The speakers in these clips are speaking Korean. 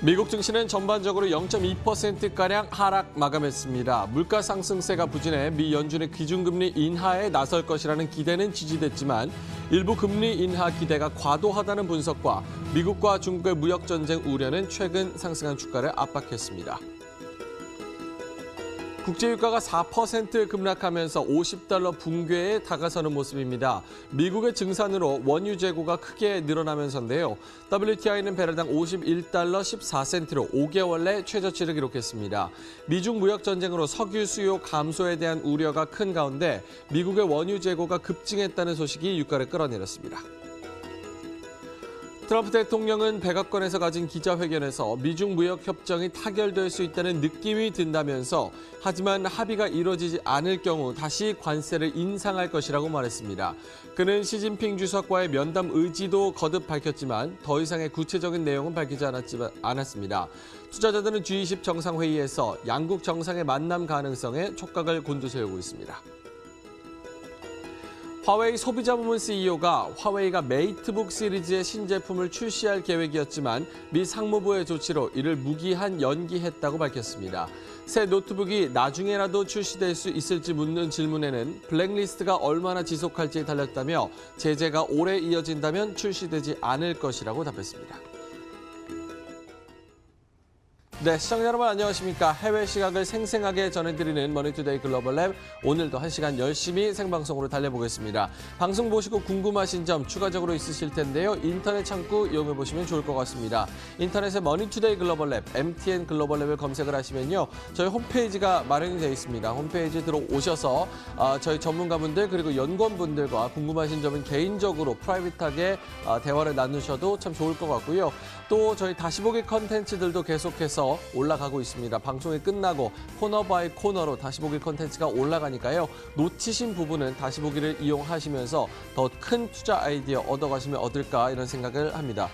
미국 증시는 전반적으로 0.2%가량 하락 마감했습니다. 물가 상승세가 부진해 미 연준의 기준금리 인하에 나설 것이라는 기대는 지지됐지만 일부 금리 인하 기대가 과도하다는 분석과 미국과 중국의 무역 전쟁 우려는 최근 상승한 주가를 압박했습니다. 국제유가가 4% 급락하면서 $50 붕괴에 다가서는 모습입니다. 미국의 증산으로 원유 재고가 크게 늘어나면서인데요. WTI는 배럴당 $51 14센트로 5개월 내 최저치를 기록했습니다. 미중 무역 전쟁으로 석유 수요 감소에 대한 우려가 큰 가운데 미국의 원유 재고가 급증했다는 소식이 유가를 끌어내렸습니다. 트럼프 대통령은 백악관에서 가진 기자회견에서 미중 무역 협정이 타결될 수 있다는 느낌이 든다면서 하지만 합의가 이루어지지 않을 경우 다시 관세를 인상할 것이라고 말했습니다. 그는 시진핑 주석과의 면담 의지도 거듭 밝혔지만 더 이상의 구체적인 내용은 밝히지 않았습니다. 투자자들은 G20 정상회의에서 양국 정상의 만남 가능성에 촉각을 곤두세우고 있습니다. 화웨이 소비자 부문 CEO가 화웨이가 메이트북 시리즈의 신제품을 출시할 계획이었지만 미 상무부의 조치로 이를 무기한 연기했다고 밝혔습니다. 새 노트북이 나중에라도 출시될 수 있을지 묻는 질문에는 블랙리스트가 얼마나 지속할지에 달렸다며 제재가 오래 이어진다면 출시되지 않을 것이라고 답했습니다. 네, 시청자 여러분 안녕하십니까. 해외 시각을 생생하게 전해드리는 머니투데이 글로벌 랩, 오늘도 1시간 열심히 생방송으로 달려보겠습니다. 방송 보시고 궁금하신 점 추가적으로 있으실 텐데요. 인터넷 창구 이용해보시면 좋을 것 같습니다. 인터넷에 머니투데이 글로벌 랩, MTN 글로벌 랩을 검색을 하시면요. 저희 홈페이지가 마련이 되어 있습니다. 홈페이지 들어오셔서 저희 전문가분들 그리고 연구원분들과 궁금하신 점은 개인적으로 프라이빗하게 대화를 나누셔도 참 좋을 것 같고요. 또 저희 다시 보기 컨텐츠들도 계속해서 올라가고 있습니다. 방송이 끝나고 코너 바이 코너로 다시 보기 컨텐츠가 올라가니까요. 놓치신 부분은 다시 보기를 이용하시면서 더 큰 투자 아이디어 얻어가시면 어떨까 이런 생각을 합니다.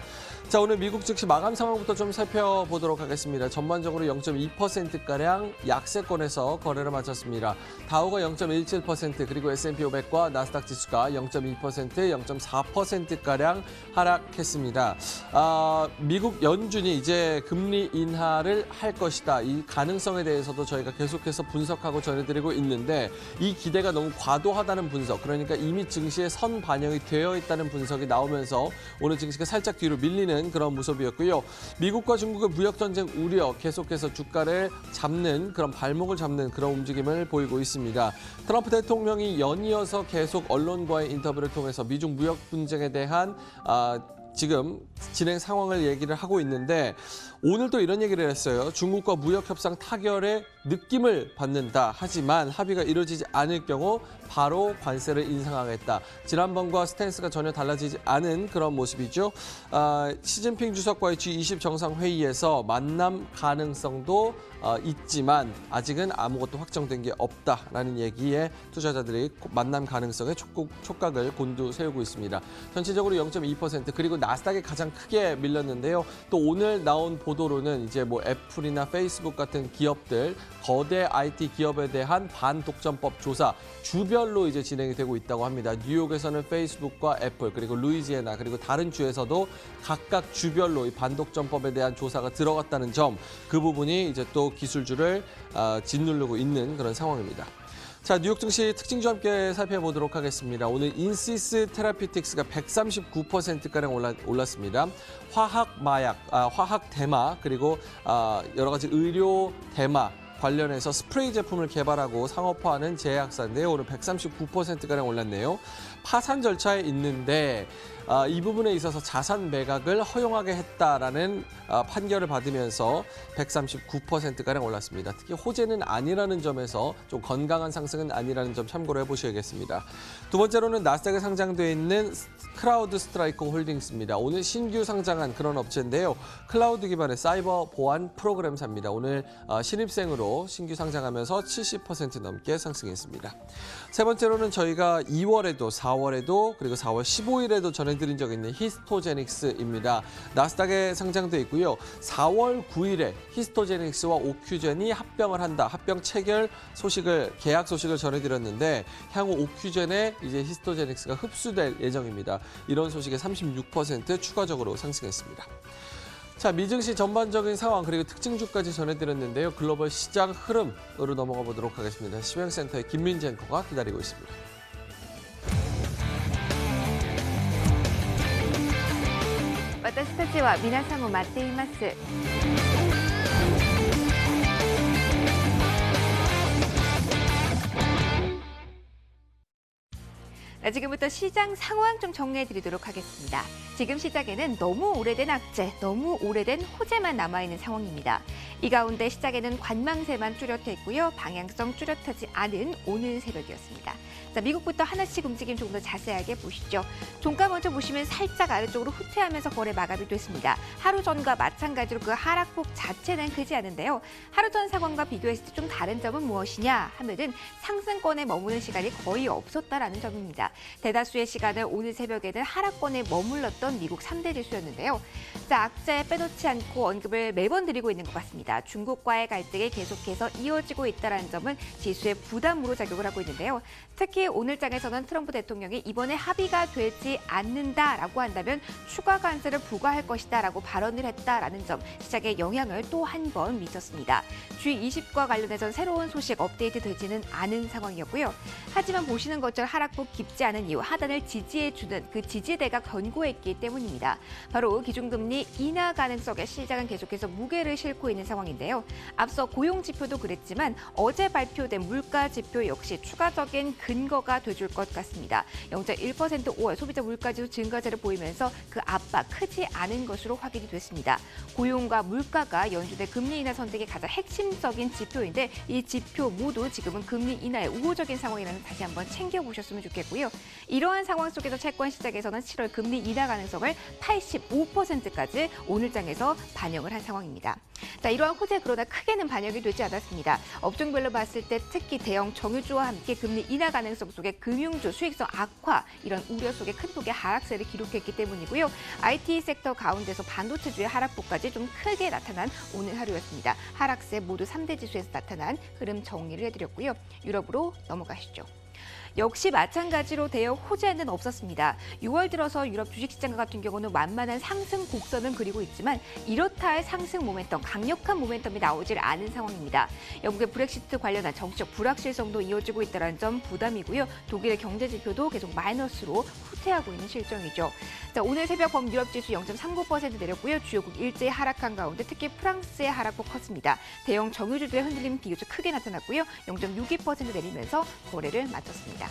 자, 오늘 미국 증시 마감 상황부터 좀 살펴보도록 하겠습니다. 전반적으로 0.2%가량 약세권에서 거래를 마쳤습니다. 다우가 0.17%, 그리고 S&P 500과 나스닥 지수가 0.2%, 0.4%가량 하락했습니다. 미국 연준이 이제 금리 인하를 할 것이다. 이 가능성에 대해서도 저희가 계속해서 분석하고 전해드리고 있는데 이 기대가 너무 과도하다는 분석, 그러니까 이미 증시에 선 반영이 되어 있다는 분석이 나오면서 오늘 증시가 살짝 뒤로 밀리는 그런 모습이었고요. 미국과 중국의 무역전쟁 우려 계속해서 주가를 잡는 그런 발목을 잡는 그런 움직임을 보이고 있습니다. 트럼프 대통령이 연이어서 계속 언론과의 인터뷰를 통해서 미중 무역 분쟁에 대한 지금 진행 상황을 얘기를 하고 있는데 오늘 또 이런 얘기를 했어요. 중국과 무역 협상 타결의 느낌을 받는다. 하지만 합의가 이루어지지 않을 경우 바로 관세를 인상하겠다. 지난번과 스탠스가 전혀 달라지지 않은 그런 모습이죠. 시진핑 주석과의 G20 정상회의에서 만남 가능성도 있지만 아직은 아무것도 확정된 게 없다라는 얘기에 투자자들이 만남 가능성에 촉각을 곤두세우고 있습니다. 전체적으로 0.2% 그리고 나스닥이 가장 크게 밀렸는데요. 또 오늘 나온 보도로는 이제 뭐 애플이나 페이스북 같은 기업들, 거대 IT 기업에 대한 반독점법 조사 주별로 이제 진행이 되고 있다고 합니다. 뉴욕에서는 페이스북과 애플, 그리고 루이지애나, 그리고 다른 주에서도 각각 주별로 이 반독점법에 대한 조사가 들어갔다는 점, 그 부분이 이제 또 기술주를 짓누르고 있는 그런 상황입니다. 자, 뉴욕 증시 특징주 함께 살펴보도록 하겠습니다. 오늘 인시스 테라피틱스가 139%가량 올랐습니다. 화학 마약, 화학 대마, 그리고 여러 가지 의료 대마 관련해서 스프레이 제품을 개발하고 상업화하는 제약사인데요. 오늘 139%가량 올랐네요. 파산 절차에 있는데 이 부분에 있어서 자산 매각을 허용하게 했다라는 판결을 받으면서 139%가량 올랐습니다. 특히 호재는 아니라는 점에서 좀 건강한 상승은 아니라는 점 참고로 해보셔야겠습니다. 두 번째로는 나스닥에 상장되어 있는 크라우드 스트라이커 홀딩스입니다. 오늘 신규 상장한 그런 업체인데요. 클라우드 기반의 사이버 보안 프로그램사입니다. 오늘 신입생으로 신규 상장하면서 70% 넘게 상승했습니다. 세 번째로는 저희가 2월에도 4월에도 그리고 4월 15일에도 전해드린 적이 있는 히스토제닉스입니다. 나스닥에 상장돼 있고요. 4월 9일에 히스토제닉스와 오큐젠이 합병을 한다. 합병 체결 소식을, 계약 소식을 전해드렸는데 향후 오큐젠에 이제 히스토제닉스가 흡수될 예정입니다. 이런 소식에 36% 추가적으로 상승했습니다. 자, 미증시 전반적인 상황 그리고 특징주까지 전해드렸는데요. 글로벌 시장 흐름으로 넘어가 보도록 하겠습니다. 시황센터의 김민지 앵커가 기다리고 있습니다. 私たちは皆さんを待っています。 지금부터 시장 상황 좀 정리해 드리도록 하겠습니다. 지금 시장에는 너무 오래된 악재, 너무 오래된 호재만 남아있는 상황입니다. 이 가운데 시장에는 관망세만 뚜렷해 있고요. 방향성 뚜렷하지 않은 오늘 새벽이었습니다. 자, 미국부터 하나씩 움직임 조금 더 자세하게 보시죠. 종가 먼저 보시면 살짝 아래쪽으로 후퇴하면서 거래 마감이 됐습니다. 하루 전과 마찬가지로 그 하락폭 자체는 크지 않은데요. 하루 전 상황과 비교했을 때 좀 다른 점은 무엇이냐 하면은 상승권에 머무는 시간이 거의 없었다라는 점입니다. 대다수의 시간을 오늘 새벽에는 하락권에 머물렀던 미국 3대 지수였는데요. 자, 악재 빼놓지 않고 언급을 매번 드리고 있는 것 같습니다. 중국과의 갈등이 계속해서 이어지고 있다는 점은 지수의 부담으로 작용을 하고 있는데요. 특히 오늘 장에서는 트럼프 대통령이 이번에 합의가 되지 않는다라고 한다면 추가 관세를 부과할 것이다라고 발언을 했다라는 점, 시장에 영향을 또 한 번 미쳤습니다. G20과 관련해서 새로운 소식 업데이트 되지는 않은 상황이었고요. 하지만 보시는 것처럼 하락폭 깊지 않은 이유, 하단을 지지해주는 그 지지대가 견고했기 때문입니다. 바로 기준금리 인하 가능성에 시장은 계속해서 무게를 싣고 있는 상황인데요. 앞서 고용지표도 그랬지만 어제 발표된 물가지표 역시 추가적인 근거가 돼줄 것 같습니다. 0.1% 5월 소비자 물가지수 증가세를 보이면서 그 압박 크지 않은 것으로 확인이 됐습니다. 고용과 물가가 연준의 금리 인하 선택의 가장 핵심적인 지표인데 이 지표 모두 지금은 금리 인하에 우호적인 상황이라는 다시 한번 챙겨보셨으면 좋겠고요. 이러한 상황 속에서 채권 시장에서는 7월 금리 인하 가능성을 85%까지 오늘 장에서 반영을 한 상황입니다. 자, 이러한 호재 그러나 크게는 반영이 되지 않았습니다. 업종별로 봤을 때 특히 대형 정유주와 함께 금리 인하 가능성 속에 금융주 수익성 악화 이런 우려 속에 큰 폭의 하락세를 기록했기 때문이고요. IT 섹터 가운데서 반도체주의 하락폭까지 좀 크게 나타난 오늘 하루였습니다. 하락세 모두 3대 지수에서 나타난 흐름 정리를 해드렸고요. 유럽으로 넘어가시죠. 역시 마찬가지로 대형 호재는 없었습니다. 6월 들어서 유럽 주식시장 같은 경우는 완만한 상승 곡선은 그리고 있지만 이렇다 할 상승 모멘텀, 강력한 모멘텀이 나오질 않은 상황입니다. 영국의 브렉시트 관련한 정치적 불확실성도 이어지고 있다는 점 부담이고요. 독일의 경제지표도 계속 마이너스로 후퇴하고 있는 실정이죠. 자, 오늘 새벽 범유럽 지수 0.39% 내렸고요. 주요국 일제히 하락한 가운데 특히 프랑스의 하락폭 컸습니다. 대형 정유주들의 흔들림 비교적 크게 나타났고요. 0.62% 내리면서 거래를 마쳤습니다.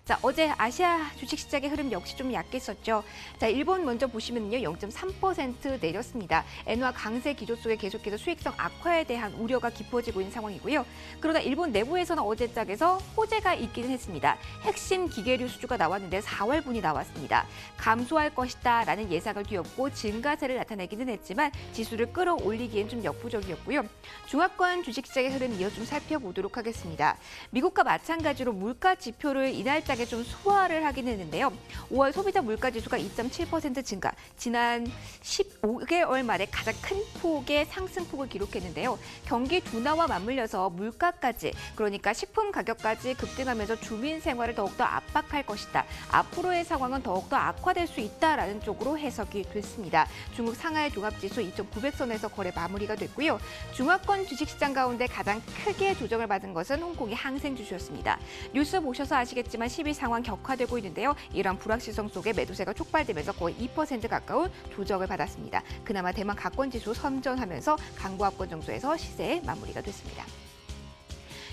자, 어제 아시아 주식시장의 흐름 역시 좀 약했었죠. 자, 일본 먼저 보시면요. 0.3% 내렸습니다. 엔화 강세 기조 속에 계속해서 수익성 악화에 대한 우려가 깊어지고 있는 상황이고요. 그러나 일본 내부에서는 어제 짝에서 호재가 있기는 했습니다. 핵심 기계류 수주가 나왔는데 4월분이 나왔습니다. 감소할 것이다라는 예상을 뒤엎고 증가세를 나타내기는 했지만 지수를 끌어올리기엔 좀 역부족이었고요. 중화권 주식시장의 흐름 이어 좀 살펴보도록 하겠습니다. 미국과 마찬가지로 물가 지표를 이날 짝 좀 소화를 하긴 했는데요. 5월 소비자 물가지수가 2.7% 증가, 지난 15개월 만에 가장 큰 폭의 상승폭을 기록했는데요. 경기 둔화와 맞물려서 물가까지, 그러니까 식품 가격까지 급등하면서 주민 생활을 더욱더 압박할 것이다. 앞으로의 상황은 더욱더 악화될 수 있다라는 쪽으로 해석이 됐습니다. 중국 상하이 종합지수 2,900선에서 거래 마무리가 됐고요. 중화권 주식시장 가운데 가장 크게 조정을 받은 것은 홍콩의 항생주주였습니다. 뉴스 보셔서 아시겠지만 12 상황 격화되고 있는데요. 이런 불확실성 속에 매도세가 촉발되면서 거의 2% 가까운 조정을 받았습니다. 그나마 대만 가권지수 선전하면서 강보합권 정도에서 시세 마무리가 됐습니다.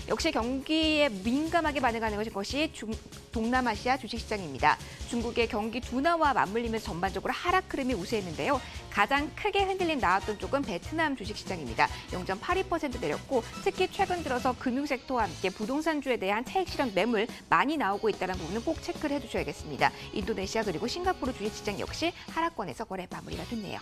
역시 경기에 민감하게 반응하는 것이 동남아시아 주식시장입니다. 중국의 경기 둔화와 맞물리면서 전반적으로 하락 흐름이 우세했는데요. 가장 크게 흔들림 나왔던 쪽은 베트남 주식시장입니다. 0.82% 내렸고 특히 최근 들어서 금융섹터와 함께 부동산주에 대한 차익 실현 매물 많이 나오고 있다는 부분은 꼭 체크를 해두셔야겠습니다. 인도네시아 그리고 싱가포르 주식시장 역시 하락권에서 거래 마무리가 됐네요.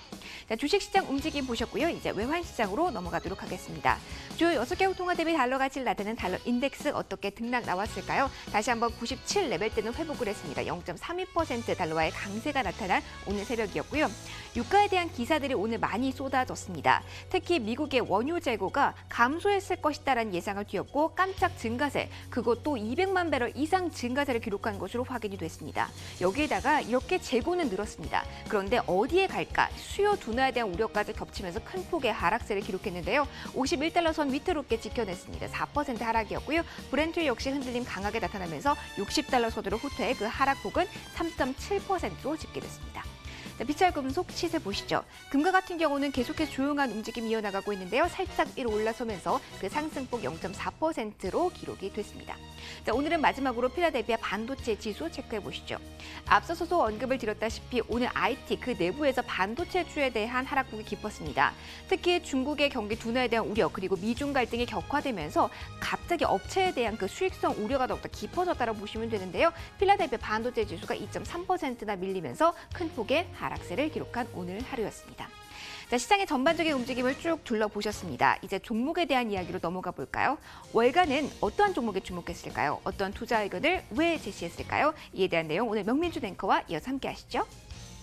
자, 주식시장 움직임 보셨고요. 이제 외환시장으로 넘어가도록 하겠습니다. 주요 6개국 통화 대비 달러 가치를 나타낸 하는 달러 인덱스 어떻게 등락 나왔을까요? 다시 한번 97레벨대는 회복을 했습니다. 0.32% 달러와의 강세가 나타난 오늘 새벽이었고요. 유가에 대한 기사들이 오늘 많이 쏟아졌습니다. 특히 미국의 원유 재고가 감소했을 것이다라는 예상을 뒤엎고 깜짝 증가세, 그것도 200만 배럴 이상 증가세를 기록한 것으로 확인이 됐습니다. 여기에다가 이렇게 재고는 늘었습니다. 그런데 어디에 갈까? 수요 둔화에 대한 우려까지 겹치면서 큰 폭의 하락세를 기록했는데요. 51달러 선 위태롭게 지켜냈습니다. 4% 하락이었고요. 브렌트 역시 흔들림 강하게 나타나면서 60달러 선으로 후퇴해 그 하락폭은 3.7%로 집계됐습니다. 비철 금속 시세 보시죠. 금과 같은 경우는 계속해서 조용한 움직임이 이어나가고 있는데요. 살짝 위로 올라서면서 그 상승폭 0.4%로 기록이 됐습니다. 자, 오늘은 마지막으로 필라델피아 반도체 지수 체크해 보시죠. 앞서서도 언급을 드렸다시피 오늘 IT 그 내부에서 반도체주에 대한 하락폭이 깊었습니다. 특히 중국의 경기 둔화에 대한 우려 그리고 미중 갈등이 격화되면서 갑자기 업체에 대한 그 수익성 우려가 더욱더 깊어졌다고 보시면 되는데요. 필라델피아 반도체 지수가 2.3%나 밀리면서 큰 폭의 하락세를 기록한 오늘 하루였습니다. 자, 시장의 전반적인 움직임을 쭉 둘러보셨습니다. 이제 종목에 대한 이야기로 넘어가 볼까요? 월간은 어떠한 종목에 주목했을까요? 어떤 투자 의견을 왜 제시했을까요? 이에 대한 내용 오늘 명민준 앵커와 이어서 함께 하시죠.